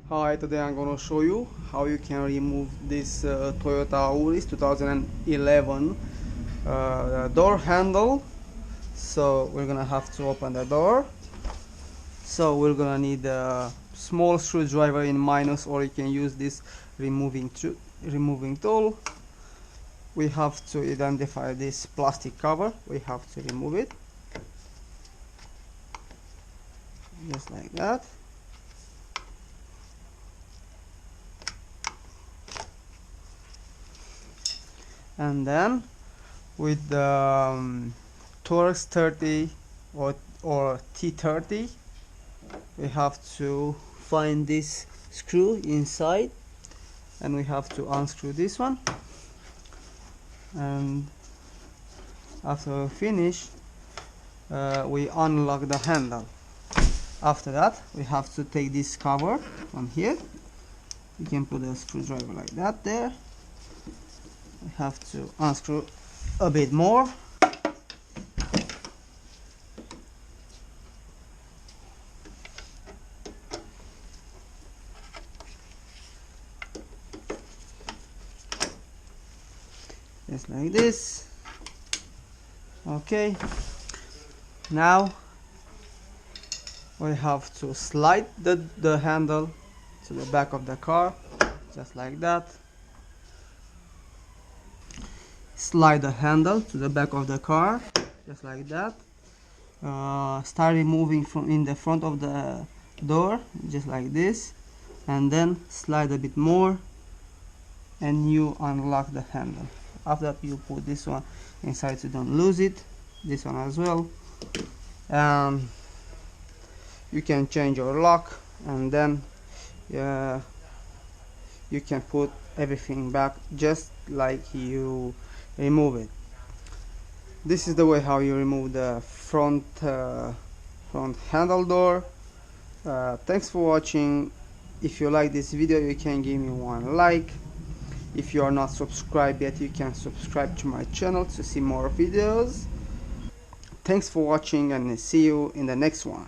Hi, today I'm going to show you how you can remove this Toyota Auris 2011 door handle. So we're gonna have to open the door. So we're gonna need a small screwdriver in minus, or you can use this removing tool. We have to identify this plastic cover. We have to remove it just like that. And then with the Torx 30 or T30, we have to find this screw inside, and we have to unscrew this one, and after we finish we unlock the handle. After that we have to take this cover from here. You can put a screwdriver like that there. We have to unscrew a bit more. Just like this. Okay, now we have to slide the handle to the back of the car, just like that. Slide the handle to the back of the car, just like that. Start removing from in the front of the door, just like this, and then slide a bit more and you unlock the handle. After that you put this one inside so don't lose it, this one as well. You can change your lock, and then you can put everything back just like you remove it. This is the way how you remove the front handle door. Thanks for watching. If you like this video, you can give me one like. If you are not subscribed yet, you can subscribe to my channel to see more videos. Thanks for watching, and see you in the next one.